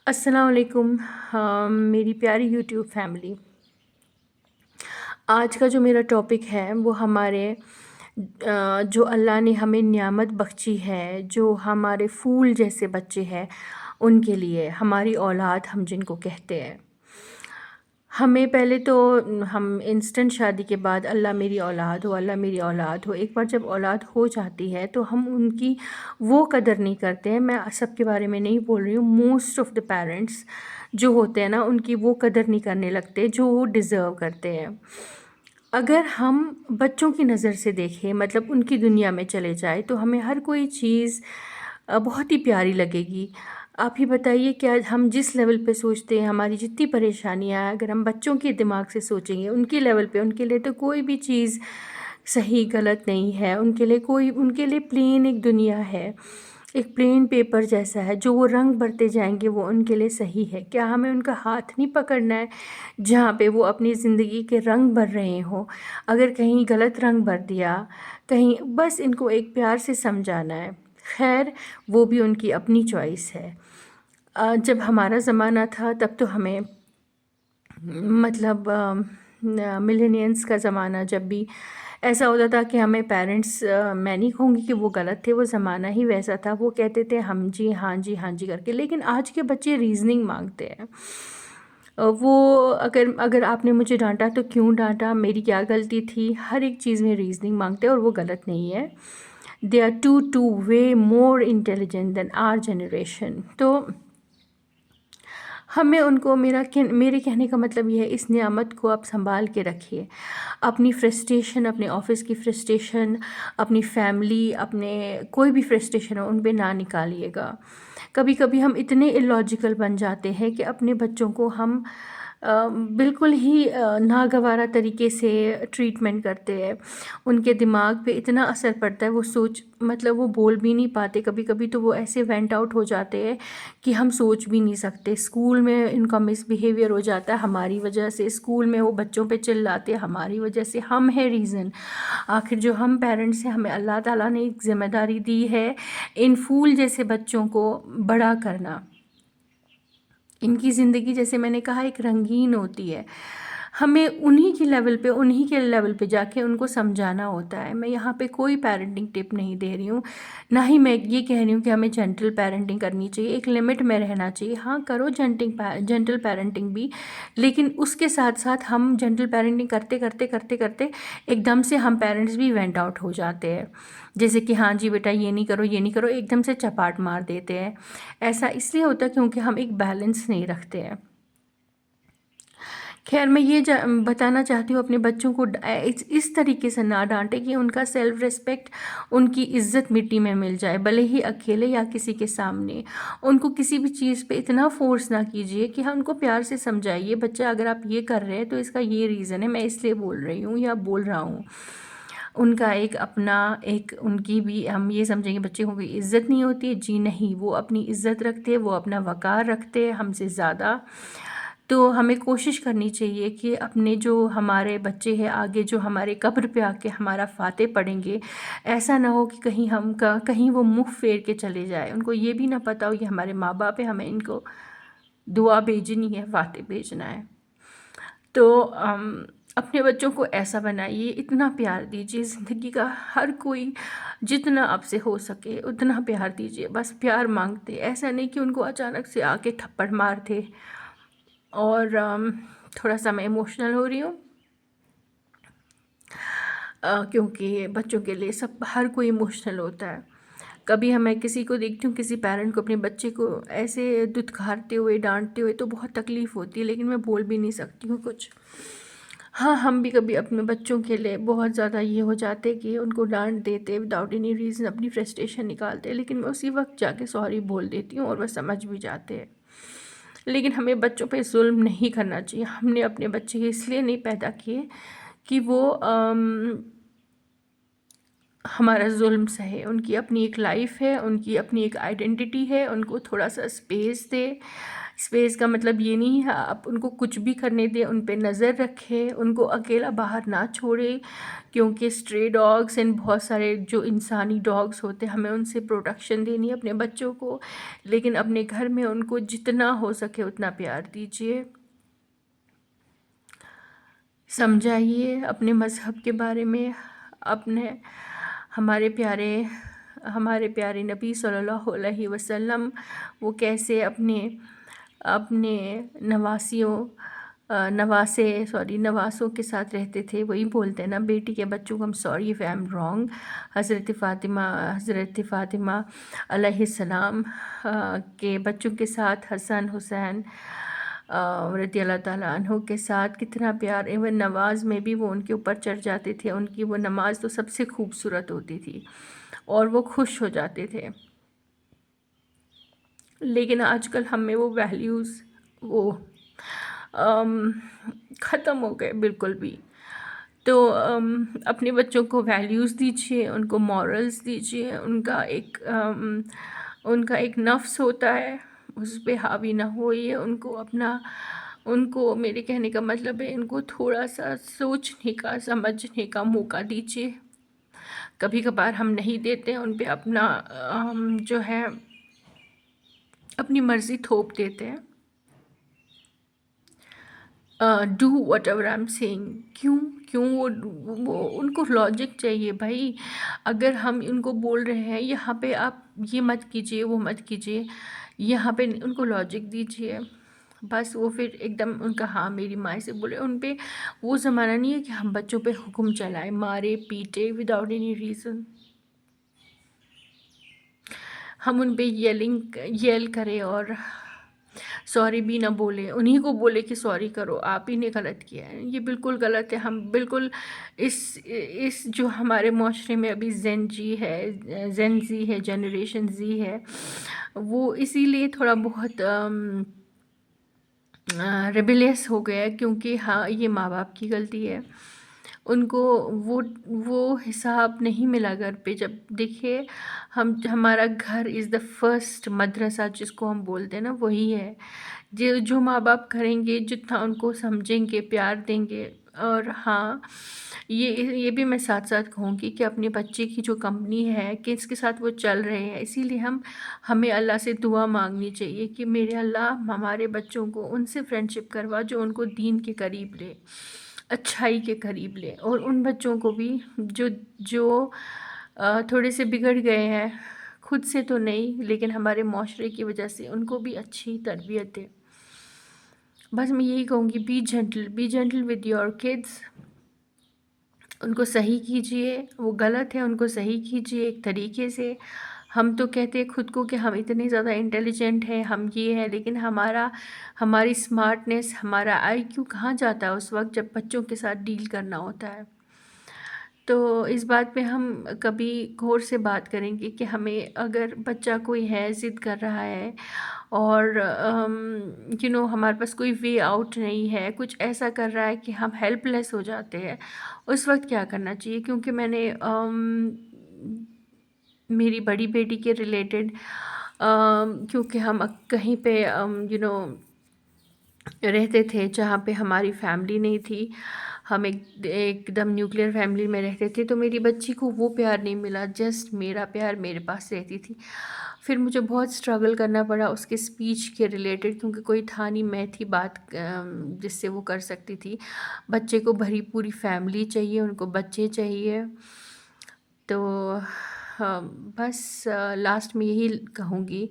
السلام علیکم میری پیاری یوٹیوب فیملی۔ آج کا جو میرا ٹاپک ہے وہ ہمارے جو اللہ نے ہمیں نعمت بخشی ہے، جو ہمارے پھول جیسے بچے ہیں ان کے لیے، ہماری اولاد ہم جن کو کہتے ہیں۔ ہمیں پہلے تو ہم انسٹنٹ شادی کے بعد اللہ میری اولاد ہو، اللہ میری اولاد ہو، ایک بار جب اولاد ہو جاتی ہے تو ہم ان کی وہ قدر نہیں کرتے ہیں۔ میں سب کے بارے میں نہیں بول رہی ہوں، موسٹ آف دا پیرنٹس جو ہوتے ہیں نا ان کی وہ قدر نہیں کرنے لگتے جو وہ ڈیزرو کرتے ہیں۔ اگر ہم بچوں کی نظر سے دیکھیں، مطلب ان کی دنیا میں چلے جائیں، تو ہمیں ہر کوئی چیز بہت ہی پیاری لگے گی۔ آپ ہی بتائیے، کیا ہم جس لیول پہ سوچتے ہیں، ہماری جتنی پریشانیاں ہیں، اگر ہم بچوں کے دماغ سے سوچیں گے ان کی لیول پہ، ان کے لیے تو کوئی بھی چیز صحیح غلط نہیں ہے۔ ان کے لیے پلین ایک دنیا ہے، ایک پلین پیپر جیسا ہے، جو وہ رنگ بھرتے جائیں گے وہ ان کے لیے صحیح ہے۔ کیا ہمیں ان کا ہاتھ نہیں پکڑنا ہے جہاں پہ وہ اپنی زندگی کے رنگ بھر رہے ہوں؟ اگر کہیں غلط رنگ بھر دیا، کہیں، بس ان کو ایک پیار سے سمجھانا ہے۔ خیر، وہ بھی ان کی اپنی چوائس ہے۔ جب ہمارا زمانہ تھا تب تو ہمیں مطلب ملینینس کا زمانہ، جب بھی ایسا ہوتا تھا کہ ہمیں پیرنٹس، میں نہیں کہوں گی کہ وہ غلط تھے، وہ زمانہ ہی ویسا تھا، وہ کہتے تھے ہم جی ہاں جی ہاں جی کر کے۔ لیکن آج کے بچے ریزننگ مانگتے ہیں۔ وہ اگر آپ نے مجھے ڈانٹا تو کیوں ڈانٹا، میری کیا غلطی تھی، ہر ایک چیز میں ریزننگ مانگتے ہیں، اور وہ غلط نہیں ہے۔ They are too way more intelligent than our generation. تو ہمیں ان کو، میرے کہنے کا مطلب یہ ہے، اس نعمت کو آپ سنبھال کے رکھیے۔ اپنی فرسٹریشن، اپنے آفس کی فرسٹریشن، اپنی فیملی، اپنے کوئی بھی فرسٹریشن ہو ان پہ نہ نکالیے گا۔ کبھی کبھی ہم اتنے اللاجیکل بن جاتے ہیں کہ اپنے بچوں کو ہم بالکل ہی ناگوارہ طریقے سے ٹریٹمنٹ کرتے ہیں۔ ان کے دماغ پہ اتنا اثر پڑتا ہے، وہ مطلب وہ بول بھی نہیں پاتے، کبھی کبھی تو وہ ایسے وینٹ آؤٹ ہو جاتے ہیں کہ ہم سوچ بھی نہیں سکتے۔ اسکول میں ان کا مس بیہیویئر ہو جاتا ہے ہماری وجہ سے، اسکول میں وہ بچوں پہ چلاتے ہیں ہماری وجہ سے، ہم ہے ریزن۔ آخر جو ہم پیرنٹس ہیں، ہمیں اللہ تعالیٰ نے ایک ذمہ داری دی ہے ان پھول جیسے بچوں کو بڑا کرنا۔ ان کی زندگی، جیسے میں نے کہا، ایک رنگین ہوتی ہے۔ ہمیں انہی کے لیول پہ جا کے ان کو سمجھانا ہوتا ہے۔ میں یہاں پہ کوئی پیرنٹنگ ٹپ نہیں دے رہی ہوں، نہ ہی میں یہ کہہ رہی ہوں کہ ہمیں جنٹل پیرنٹنگ کرنی چاہیے، ایک لمٹ میں رہنا چاہیے۔ ہاں، کرو جنٹل پیرنٹنگ بھی، لیکن اس کے ساتھ ساتھ ہم جنٹل پیرنٹنگ کرتے کرتے کرتے کرتے ایک دم سے ہم پیرنٹس بھی وینٹ آؤٹ ہو جاتے ہیں، جیسے کہ ہاں جی بیٹا یہ نہیں کرو یہ نہیں کرو، ایک دم سے چپاٹ مار دیتے ہیں۔ ایسا اس لیے ہوتا ہے کیونکہ ہم ایک بیلنس نہیں رکھتے ہیں۔ خیر، میں یہ بتانا چاہتی ہوں، اپنے بچوں کو اس طریقے سے نہ ڈانٹے کہ ان کا سیلف ریسپیکٹ، ان کی عزت مٹی میں مل جائے، بھلے ہی اکیلے یا کسی کے سامنے۔ ان کو کسی بھی چیز پہ اتنا فورس نہ کیجیے کہ ہم ان کو پیار سے سمجھائیے، بچہ اگر آپ یہ کر رہے ہیں تو اس کا یہ ریزن ہے، میں اس لیے بول رہی ہوں یا بول رہا ہوں۔ ان کا ایک اپنا، ان کی بھی ہم یہ سمجھیں گے بچے کو کوئی عزت نہیں ہوتی ہے، جی نہیں، وہ اپنی عزت رکھتے، وہ اپنا وقار رکھتے ہم سے زیادہ۔ تو ہمیں کوشش کرنی چاہیے کہ اپنے جو ہمارے بچے ہیں آگے، جو ہمارے قبر پہ آ کے ہمارا فاتح پڑھیں گے، ایسا نہ ہو کہ کہیں وہ منہ پھیر کے چلے جائے، ان کو یہ بھی نہ پتہ ہو کہ ہمارے ماں باپ ہیں، ہمیں ان کو دعا بھیجنی ہے، فاتح بھیجنا ہے۔ تو اپنے بچوں کو ایسا بنائیے، اتنا پیار دیجیے، زندگی کا ہر کوئی جتنا آپ سے ہو سکے اتنا پیار دیجیے، بس پیار مانگتے، ایسا نہیں کہ ان کو اچانک سے آ کے تھپڑ مارتے۔ اور تھوڑا سا میں ایموشنل ہو رہی ہوں کیونکہ بچوں کے لیے ہر کوئی ایموشنل ہوتا ہے۔ کبھی میں کسی کو دیکھتی ہوں، کسی پیرنٹ کو اپنے بچے کو ایسے دھتکارتے ہوئے، ڈانٹتے ہوئے، تو بہت تکلیف ہوتی ہے، لیکن میں بول بھی نہیں سکتی ہوں کچھ۔ ہاں، ہم بھی کبھی اپنے بچوں کے لیے بہت زیادہ یہ ہو جاتے کہ ان کو ڈانٹ دیتے وداؤٹ اینی ریزن، اپنی فرسٹریشن نکالتے، لیکن میں اسی وقت جا کے سوری بول دیتی ہوں اور وہ سمجھ بھی جاتے ہیں۔ لیکن ہمیں بچوں پہ ظلم نہیں کرنا چاہیے۔ ہم نے اپنے بچے اس لیے نہیں پیدا کیے کہ وہ ہمارا ظلم سہے. ان کی اپنی ایک لائف ہے، ان کی اپنی ایک آئیڈینٹی ہے، ان کو تھوڑا سا اسپیس دے. اسپیس کا مطلب یہ نہیں ہے آپ ان کو کچھ بھی کرنے دیں، ان پہ نظر رکھے، ان کو اکیلا باہر نہ چھوڑے، کیونکہ اسٹرے ڈاگس اینڈ بہت سارے جو انسانی ڈاگس ہوتے ہیں ہمیں ان سے پروٹیکشن دینی ہے اپنے بچوں کو. لیکن اپنے گھر میں ان کو جتنا ہو سکے اتنا پیار دیجیے. سمجھائیے اپنے مذہب کے بارے میں. اپنے ہمارے پیارے نبی صلی اللہ علیہ وسلم وہ کیسے اپنے اپنے نواسوں کے ساتھ رہتے تھے. وہی بولتے ہیں نا بیٹی کے بچوں کو ہم sorry if I am wrong. حضرت فاطمہ علیہ السلام کے بچوں کے ساتھ حسن حسین رضی اللہ تعالیٰ عنہ کے ساتھ کتنا پیار. ایون نماز میں بھی وہ ان کے اوپر چڑھ جاتے تھے. ان کی وہ نماز تو سب سے خوبصورت ہوتی تھی اور وہ خوش ہو جاتے تھے. لیکن آج کل ہم میں وہ ویلیوز وہ ختم ہو گئے بالکل بھی. تو اپنے بچوں کو ویلیوز دیجیے، ان کو مورلز دیجیے. ان کا ایک نفس ہوتا ہے، اس پہ حاوی نہ ہوئیے. ان کو میرے کہنے کا مطلب ہے ان کو تھوڑا سا سوچنے کا سمجھنے کا موقع دیجیے. کبھی کبھار ہم نہیں دیتے، ان پہ اپنا جو ہے اپنی مرضی تھوپ دیتے ہیں. Do whatever I am saying. کیوں وہ ان کو لاجک چاہیے بھائی. اگر ہم ان کو بول رہے ہیں یہاں پہ آپ یہ مت کیجیے وہ مت کیجیے، یہاں پہ ان کو لاجک دیجیے. بس وہ پھر ایک دم ان کا ہاں میری ماں سے بولے. ان پہ وہ زمانہ نہیں ہے کہ ہم بچوں پہ حکم چلائیں، مارے پیٹے وداؤٹ اینی ریزن. ہم ان پہ یل کرے اور سوری بھی نہ بولے، انہیں کو بولے کہ سوری کرو آپ ہی نے غلط کیا ہے. یہ بالکل غلط ہے. ہم بالکل اس جو ہمارے معاشرے میں ابھی زین زی ہے جنریشن زی ہے، وہ اسی لیے تھوڑا بہت ریبیلیس ہو گیا ہے، کیونکہ ہاں یہ ماں باپ کی غلطی ہے. ان کو وہ حساب نہیں ملا گھر پہ. جب دیکھیے ہمارا گھر از دا فرسٹ مدرسہ جس کو ہم بولتے ہیں نا، وہی ہے. جو ماں باپ کریں گے، جتنا ان کو سمجھیں گے، پیار دیں گے. اور ہاں یہ بھی میں ساتھ ساتھ کہوں گی کہ اپنے بچے کی جو کمپنی ہے کہ اس کے ساتھ وہ چل رہے ہیں، اسی لیے ہمیں اللہ سے دعا مانگنی چاہیے کہ میرے اللہ ہمارے بچوں کو ان سے فرینڈشپ کروا جو ان کو دین کے قریب لے، اچھائی کے قریب لے. اور ان بچوں کو بھی جو تھوڑے سے بگڑ گئے ہیں، خود سے تو نہیں لیکن ہمارے معاشرے کی وجہ سے، ان کو بھی اچھی تربیت دے. بس میں یہی کہوں گی be gentle with your kids. ان کو صحیح کیجئے، وہ غلط ہے ان کو صحیح کیجئے ایک طریقے سے. ہم تو کہتے ہیں خود کو کہ ہم اتنے زیادہ انٹیلیجنٹ ہیں، ہم یہ ہیں، لیکن ہماری اسمارٹنیس، ہمارا آئی کیو کہاں جاتا ہے اس وقت جب بچوں کے ساتھ ڈیل کرنا ہوتا ہے. تو اس بات پہ ہم کبھی غور سے بات کریں گے کہ ہمیں اگر بچہ کوئی ہے ضد کر رہا ہے اور ہمارے پاس کوئی وے آؤٹ نہیں ہے، کچھ ایسا کر رہا ہے کہ ہم ہیلپ لیس ہو جاتے ہیں، اس وقت کیا کرنا چاہیے. کیونکہ میں نے میری بڑی بیٹی کے ریلیٹڈ کیونکہ ہم کہیں پہ رہتے تھے جہاں پہ ہماری فیملی نہیں تھی، ہم ایک دم نیوکلیر فیملی میں رہتے تھے، تو میری بچی کو وہ پیار نہیں ملا، جسٹ میرا پیار میرے پاس رہتی تھی. پھر مجھے بہت سٹرگل کرنا پڑا اس کے اسپیچ کے ریلیٹڈ، کیونکہ کوئی تھا نہیں، میں تھی بات جس سے وہ کر سکتی تھی. بچے کو بھری پوری فیملی چاہیے، ان کو بچے چاہیے. تو بس لاسٹ میں یہی کہوں گی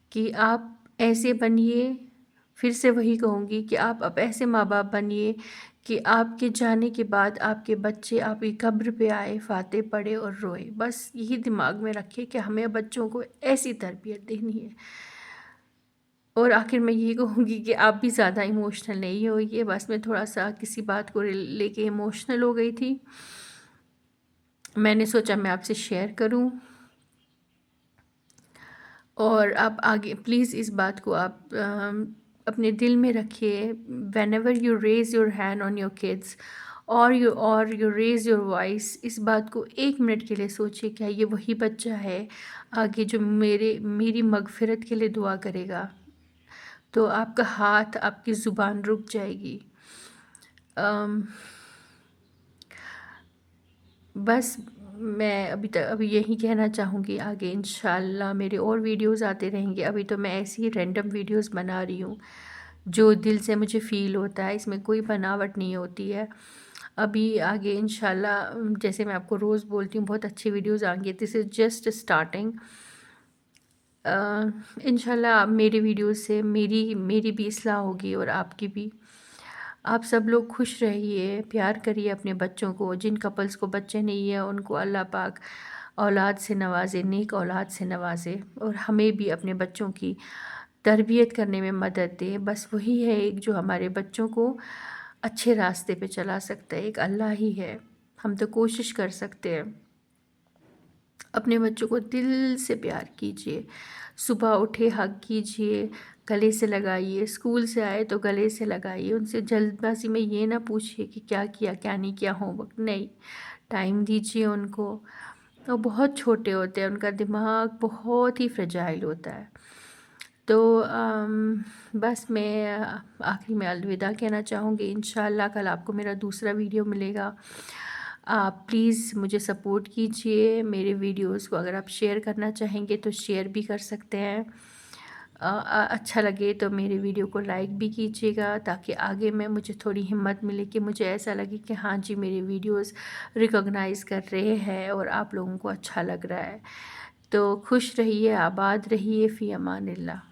کہ آپ ایسے بنیے. پھر سے وہی کہوں گی کہ آپ اب ایسے ماں باپ بنیے کہ آپ کے جانے کے بعد آپ کے بچے آپ کی قبر پہ آئے، فاتح پڑھے اور روئے. بس یہی دماغ میں رکھے کہ ہمیں بچوں کو ایسی تربیت دینی ہے. اور آخر میں یہی کہوں گی کہ آپ بھی زیادہ ایموشنل نہیں ہوئیے. بس میں تھوڑا سا کسی بات کو لے کے ایموشنل ہو گئی تھی، میں نے سوچا میں آپ سے شیئر کروں. اور آپ آگے پلیز اس بات کو آپ اپنے دل میں رکھیے. When ever you raise your hand on your kids اور یو ریز یور وائس، اس بات کو 1 منٹ کے لیے سوچیے، کیا یہ وہی بچہ ہے آگے جو میری مغفرت کے لیے دعا کرے گا؟ تو آپ کا ہاتھ، آپ کی زبان رک جائے گی۔ ام، بس میں ابھی یہی کہنا چاہوں گی، آگے انشاءاللہ میرے اور ویڈیوز آتے رہیں گے۔ ابھی تو میں ایسی ہی رینڈم ویڈیوز بنا رہی ہوں جو دل سے مجھے فیل ہوتا ہے، اس میں کوئی بناوٹ نہیں ہوتی ہے۔ ابھی آگے انشاءاللہ جیسے میں آپ کو روز بولتی ہوں، بہت اچھی ویڈیوز آئیں گے۔ دس از جسٹ اسٹارٹنگ۔ انشاءاللہ میری ویڈیوز سے میری بھی اصلاح ہوگی اور آپ کی بھی۔ آپ سب لوگ خوش رہیے، پیار کریے اپنے بچوں کو۔ جن کپلز کو بچے نہیں ہیں ان کو اللہ پاک اولاد سے نوازے، نیک اولاد سے نوازے، اور ہمیں بھی اپنے بچوں کی تربیت کرنے میں مدد دے۔ بس وہی ہے ایک جو ہمارے بچوں کو اچھے راستے پہ چلا سکتا ہے، ایک اللہ ہی ہے۔ ہم تو کوشش کر سکتے ہیں۔ اپنے بچوں کو دل سے پیار کیجیے، صبح اٹھے حق کیجیے، گلے سے لگائیے، اسکول سے آئے تو گلے سے لگائیے۔ ان سے جلد بازی میں یہ نہ پوچھیے کہ کیا کیا کیا نہیں کیا، ہوم ورک نہیں، ٹائم دیجیے ان کو۔ وہ بہت چھوٹے ہوتے ہیں، ان کا دماغ بہت ہی فرجائل ہوتا ہے۔ تو بس میں آخری میں الوداع کہنا چاہوں گی۔ انشاءاللہ کل آپ کو میرا دوسرا ویڈیو ملے گا۔ آپ پلیز مجھے سپورٹ کیجئے، میرے ویڈیوز کو اگر آپ شیئر کرنا چاہیں گے تو شیئر بھی کر سکتے ہیں۔ اچھا لگے تو میرے ویڈیو کو لائک بھی کیجیے گا، تاکہ آگے میں مجھے تھوڑی ہمت ملے کہ مجھے ایسا لگے کہ ہاں جی میرے ویڈیوز ریکگنائز کر رہے ہیں اور آپ لوگوں کو اچھا لگ رہا ہے۔ تو خوش رہیے، آباد رہیے، فی امان اللہ۔